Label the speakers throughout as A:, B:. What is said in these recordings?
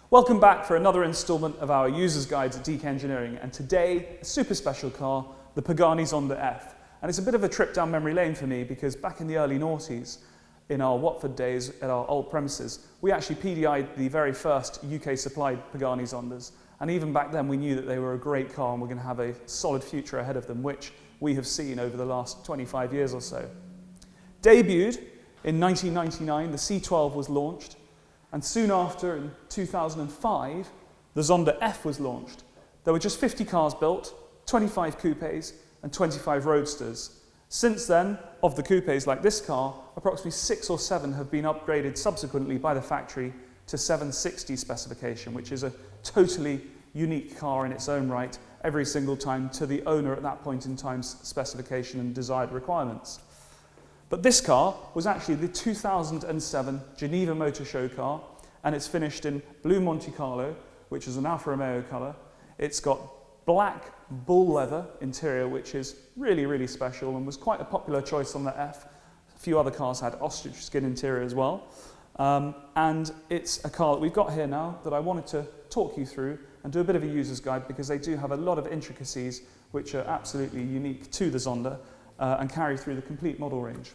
A: Welcome back for another instalment of our User's Guides at DK Engineering, and today a super special car, the Pagani Zonda F. And it's a bit of a trip down memory lane for me because back in the early noughties, in our Watford days at our old premises, we actually PDI'd the very first UK supplied Pagani Zondas, and even back then we knew that they were a great car and we're going to have a solid future ahead of them, which we have seen over the last 25 years or so. Debuted in 1999, the C12 was launched, and soon after, in 2005, the Zonda F was launched. There were just 50 cars built, 25 coupes and 25 roadsters. Since then, of the coupes like this car, approximately 6 or 7 have been upgraded subsequently by the factory to 760 specification, which is a totally unique car in its own right, every single time to the owner at that point in time's specification and desired requirements. But this car was actually the 2007 Geneva Motor Show car, and it's finished in blue Monte Carlo, which is an Alfa Romeo colour. It's got black bull leather interior, which is really, really special and was quite a popular choice on the F. A few other cars had ostrich skin interior as well. And it's a car that we've got here now that I wanted to talk you through and do a bit of a user's guide, because they do have a lot of intricacies which are absolutely unique to the Zonda and carry through the complete model range.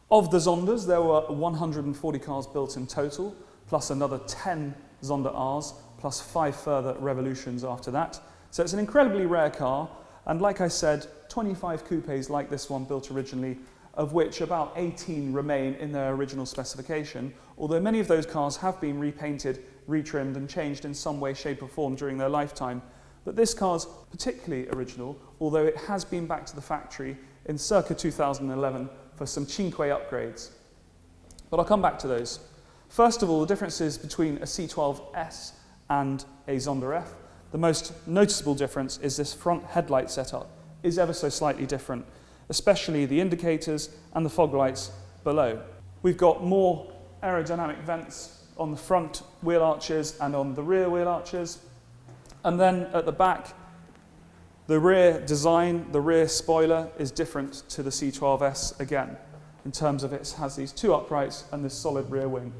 A: Of the Zondas, there were 140 cars built in total, plus another 10 Zonda Rs, plus 5 further Revolutions after that. So it's an incredibly rare car, and like I said, 25 coupes like this one built originally, of which about 18 remain in their original specification, although many of those cars have been repainted, retrimmed and changed in some way, shape or form during their lifetime. But this car's particularly original, although it has been back to the factory in circa 2011 for some cinque upgrades. But I'll come back to those. First of all, the differences between a C12S and a Zonda F. The most noticeable difference is this front headlight setup is ever so slightly different, especially the indicators and the fog lights below. We've got more aerodynamic vents on the front wheel arches and on the rear wheel arches. And then at the back, the rear design, the rear spoiler is different to the C12S again, in terms of it has these 2 uprights and this solid rear wing.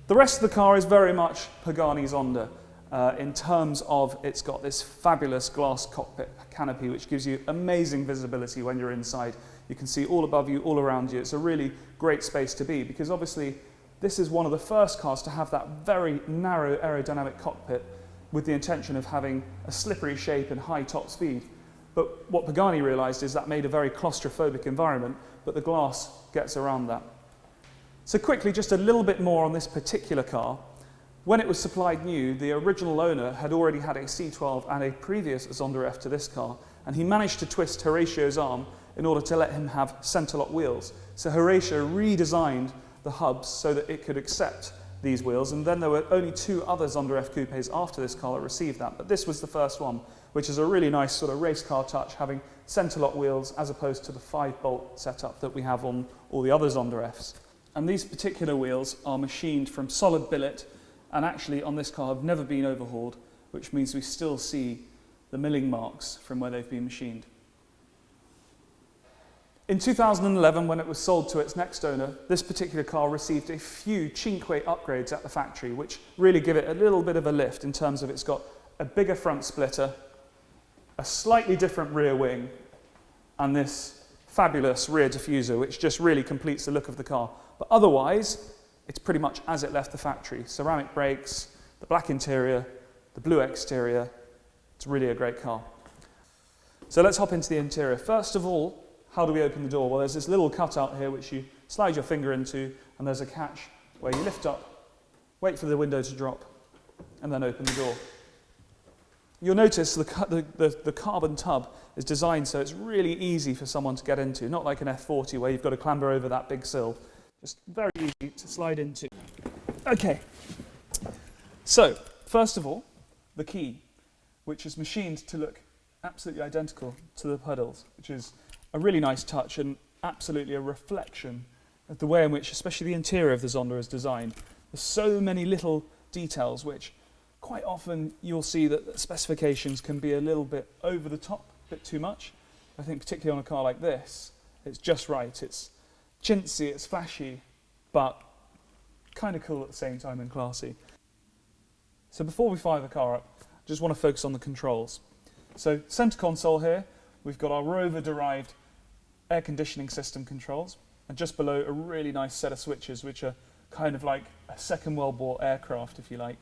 A: The rest of the car is very much Pagani Zonda in terms of it's got this fabulous glass cockpit canopy which gives you amazing visibility when you're inside. You can see all above you, all around you. It's a really great space to be, because obviously this is one of the first cars to have that very narrow aerodynamic cockpit with the intention of having a slippery shape and high top speed. But what Pagani realised is that made a very claustrophobic environment, but the glass gets around that. So quickly, just a little bit more on this particular car. When it was supplied new, the original owner had already had a C12 and a previous Zonda F to this car, and he managed to twist Horatio's arm in order to let him have centre-lock wheels. So Horatio redesigned the hubs so that it could accept these wheels, and then there were only 2 other Zonda F coupes after this car that received that, but this was the first one, which is a really nice sort of race car touch, having centre-lock wheels as opposed to the 5-bolt setup that we have on all the other Zonda Fs. And these particular wheels are machined from solid billet, and actually on this car have never been overhauled, which means we still see the milling marks from where they've been machined. In 2011, when it was sold to its next owner, this particular car received a few cinque upgrades at the factory, which really give it a little bit of a lift in terms of it's got a bigger front splitter, a slightly different rear wing, and this fabulous rear diffuser, which just really completes the look of the car. But otherwise, it's pretty much as it left the factory. Ceramic brakes, the black interior, the blue exterior. It's really a great car. So let's hop into the interior. First of all, how do we open the door? Well, there's this little cutout here which you slide your finger into, and there's a catch where you lift up, wait for the window to drop, and then open the door. You'll notice the carbon tub is designed so it's really easy for someone to get into, not like an F40 where you've got to clamber over that big sill. Just very easy to slide into. Okay, so first of all, the key, which is machined to look absolutely identical to the pedals, which is a really nice touch and absolutely a reflection of the way in which, especially the interior of the Zonda is designed. There's so many little details which quite often you'll see that the specifications can be a little bit over the top, a bit too much. I think particularly on a car like this, it's just right. It's chintzy, it's flashy, but kind of cool at the same time and classy. So before we fire the car up, I just want to focus on the controls. So centre console here, we've got our rover-derived air conditioning system controls, and just below a really nice set of switches which are kind of like a Second World War aircraft, if you like.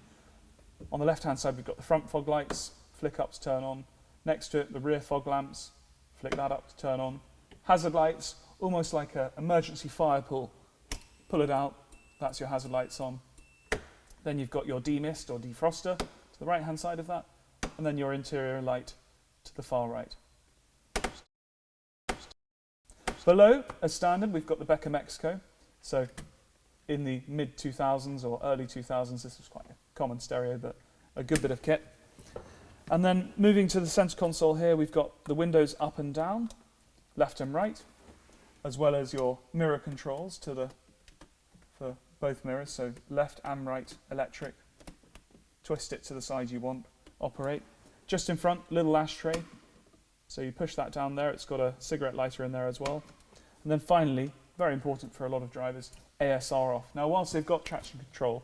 A: On the left-hand side, we've got the front fog lights, flick up to turn on. Next to it, the rear fog lamps, flick that up to turn on. Hazard lights, almost like an emergency fire pull. Pull it out, that's your hazard lights on. Then you've got your demist or defroster to the right-hand side of that, and then your interior light to the far right. Below, as standard, we've got the Becker Mexico. So in the mid-2000s or early 2000s, this was quite a common stereo, but a good bit of kit. And then moving to the centre console here, we've got the windows up and down, left and right, as well as your mirror controls for both mirrors, so left and right electric. Twist it to the side you want, operate. Just in front, little ashtray. So you push that down there, it's got a cigarette lighter in there as well. And then finally, very important for a lot of drivers, ASR off. Now whilst they've got traction control,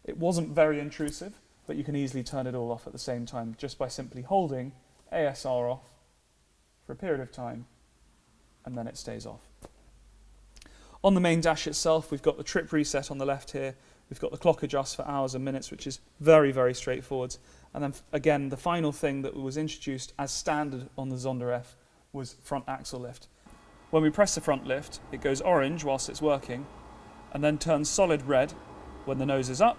A: it wasn't very intrusive, but you can easily turn it all off at the same time just by simply holding ASR off for a period of time, and then it stays off. On the main dash itself, we've got the trip reset on the left here. We've got the clock adjust for hours and minutes, which is very, very straightforward. And then again, the final thing that was introduced as standard on the Zonda F was front axle lift. When we press the front lift, it goes orange whilst it's working, and then turns solid red when the nose is up,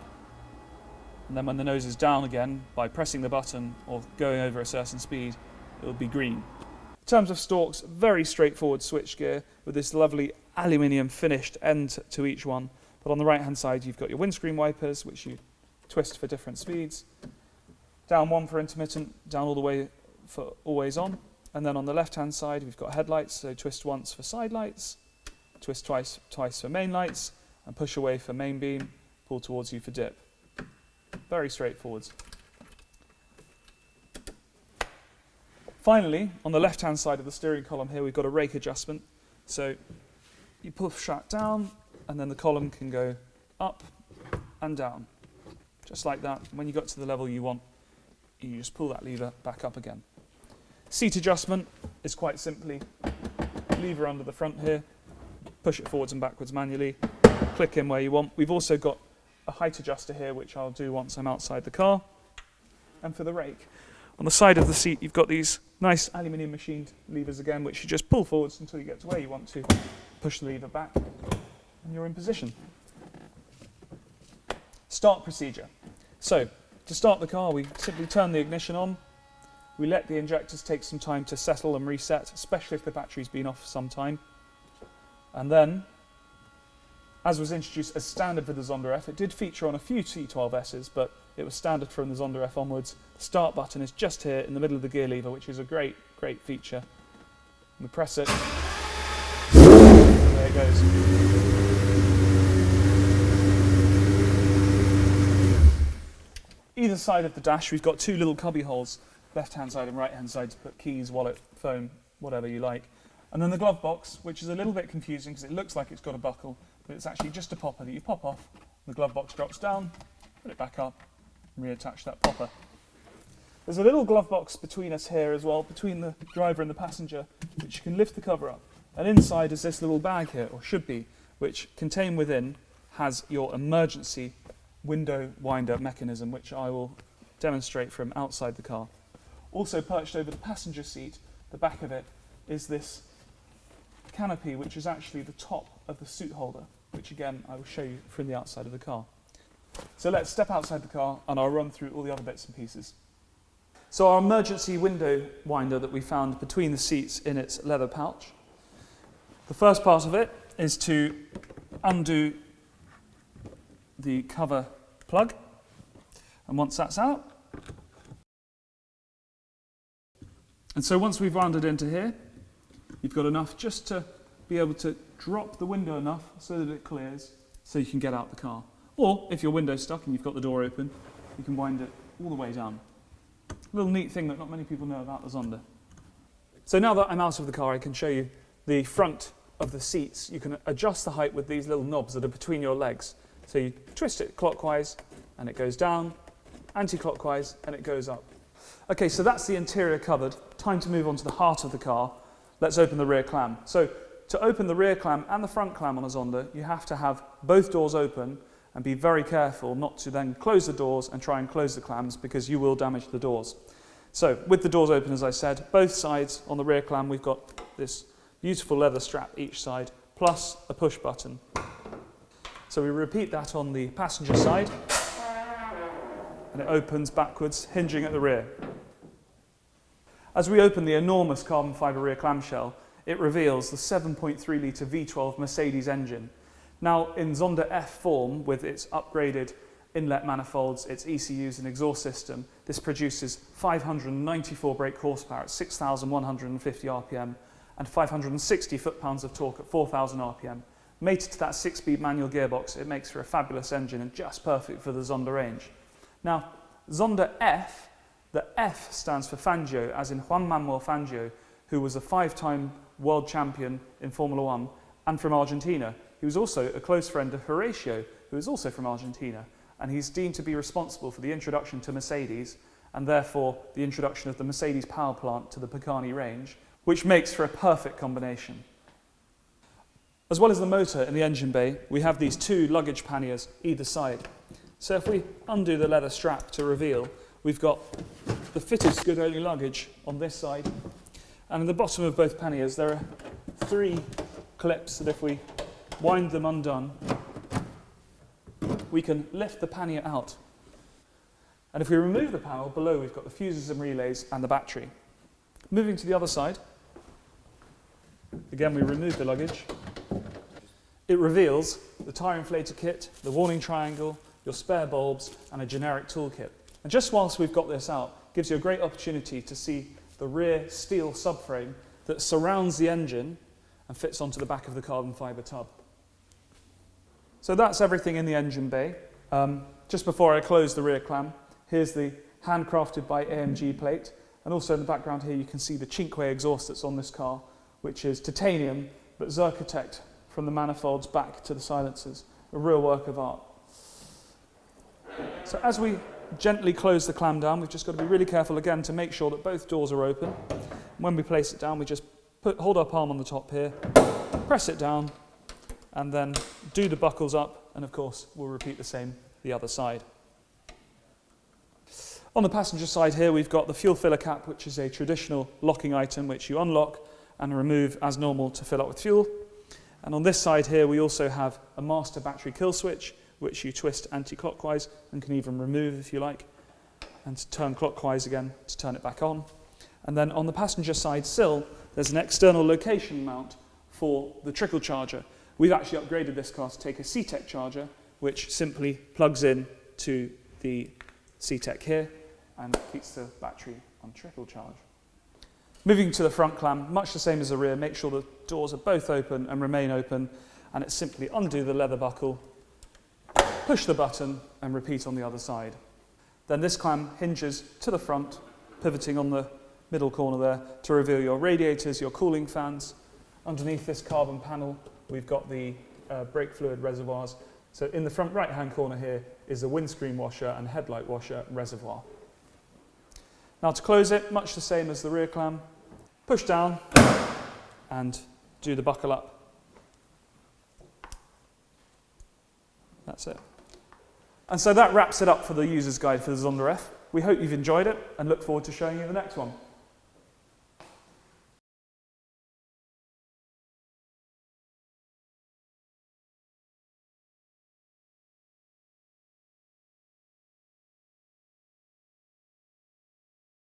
A: and then when the nose is down again, by pressing the button or going over a certain speed, it will be green. In terms of stalks, very straightforward switchgear with this lovely aluminium finished end to each one. But on the right hand side, you've got your windscreen wipers, which you twist for different speeds. Down one for intermittent, down all the way for always on. And then on the left hand side, we've got headlights, so twist once for side lights, twist twice for main lights, and push away for main beam, pull towards you for dip. Very straightforward. Finally, on the left hand side of the steering column here, we've got a rake adjustment. So you push that down, and then the column can go up and down, just like that. When you got to the level you want, you just pull that lever back up again. Seat adjustment is quite simply lever under the front here, push it forwards and backwards manually, click in where you want. We've also got a height adjuster here, which I'll do once I'm outside the car. And for the rake, on the side of the seat, you've got these nice aluminium machined levers again, which you just pull forwards until you get to where you want to, push the lever back, and you're in position. Start procedure. So, to start the car, we simply turn the ignition on. We let the injectors take some time to settle and reset, especially if the battery's been off for some time. And then, as was introduced as standard for the Zonda F, it did feature on a few T12Ss, but it was standard from the Zonda F onwards. The start button is just here in the middle of the gear lever, which is a great, great feature. We press it. There it goes. Either side of the dash, we've got two little cubby holes, left-hand side and right-hand side, to put keys, wallet, phone, whatever you like. And then the glove box, which is a little bit confusing because it looks like it's got a buckle, but it's actually just a popper that you pop off. The glove box drops down, put it back up, and reattach that popper. There's a little glove box between us here as well, between the driver and the passenger, which you can lift the cover up. And inside is this little bag here, or should be, which contained within has your emergency window winder mechanism, which I will demonstrate from outside the car. Also perched over the passenger seat, the back of it, is this canopy, which is actually the top of the suit holder, which again I will show you from the outside of the car. So let's step outside the car and I'll run through all the other bits and pieces. So our emergency window winder that we found between the seats in its leather pouch. The first part of it is to undo the cover plug, and once that's out, and so once we've rounded into here, you've got enough just to be able to drop the window enough so that it clears so you can get out the car. Or if your window's stuck and you've got the door open, you can wind it all the way down. A little neat thing that not many people know about the Zonda. So now that I'm out of the car, I can show you the front of the seats. You can adjust the height with these little knobs that are between your legs. So you twist it clockwise and it goes down, anti-clockwise and it goes up. Okay, so that's the interior covered. Time to move on to the heart of the car. Let's open the rear clam. So to open the rear clam and the front clam on a Zonda, you have to have both doors open and be very careful not to then close the doors and try and close the clams because you will damage the doors. So with the doors open, as I said, both sides on the rear clam, we've got this beautiful leather strap each side, plus a push button. So we repeat that on the passenger side, and it opens backwards, hinging at the rear. As we open the enormous carbon fibre rear clamshell, it reveals the 7.3 litre V12 Mercedes engine. Now, in Zonda F form, with its upgraded inlet manifolds, its ECUs and exhaust system, this produces 594 brake horsepower at 6,150 RPM and 560 foot-pounds of torque at 4,000 RPM. Mated to that 6-speed manual gearbox, it makes for a fabulous engine and just perfect for the Zonda range. Now, Zonda F, the F stands for Fangio, as in Juan Manuel Fangio, who was a 5-time world champion in Formula One and from Argentina. He was also a close friend of Horatio, who is also from Argentina, and he's deemed to be responsible for the introduction to Mercedes and therefore the introduction of the Mercedes power plant to the Pagani range, which makes for a perfect combination. As well as the motor in the engine bay, we have these two luggage panniers either side. So if we undo the leather strap to reveal, we've got the fitted Scudoli luggage on this side, and in the bottom of both panniers there are 3 clips that if we wind them undone, we can lift the pannier out. And if we remove the panel, below we've got the fuses and relays and the battery. Moving to the other side, again we remove the luggage. It reveals the tyre inflator kit, the warning triangle, your spare bulbs and a generic toolkit. And just whilst we've got this out, gives you a great opportunity to see the rear steel subframe that surrounds the engine and fits onto the back of the carbon fibre tub. So that's everything in the engine bay. Just before I close the rear clam, here's the handcrafted by AMG plate, and also in the background here you can see the Cinque exhaust that's on this car, which is titanium but Zircotect from the manifolds back to the silencers, a real work of art. So as we gently close the clam down, we've just got to be really careful again to make sure that both doors are open. When we place it down, we just hold our palm on the top here, press it down, and then do the buckles up, and of course we'll repeat the same the other side. On the passenger side here we've got the fuel filler cap, which is a traditional locking item which you unlock and remove as normal to fill up with fuel. And on this side here we also have a master battery kill switch, which you twist anti-clockwise and can even remove if you like, and turn clockwise again to turn it back on. And then on the passenger side sill there's an external location mount for the trickle charger. We've actually upgraded this car to take a C-Tech charger, which simply plugs in to the C-Tech here and keeps the battery on trickle charge. Moving to the front clam, much the same as the rear, make sure the doors are both open and remain open, and it's simply undo the leather buckle, push the button and repeat on the other side. Then this clam hinges to the front, pivoting on the middle corner there to reveal your radiators, your cooling fans. Underneath this carbon panel we've got the brake fluid reservoirs. So in the front right hand corner here is the windscreen washer and headlight washer reservoir. Now to close it, much the same as the rear clam, push down and do the buckle up. That's it. And so that wraps it up for the user's guide for the Zonda F. We hope you've enjoyed it and look forward to showing you the next one.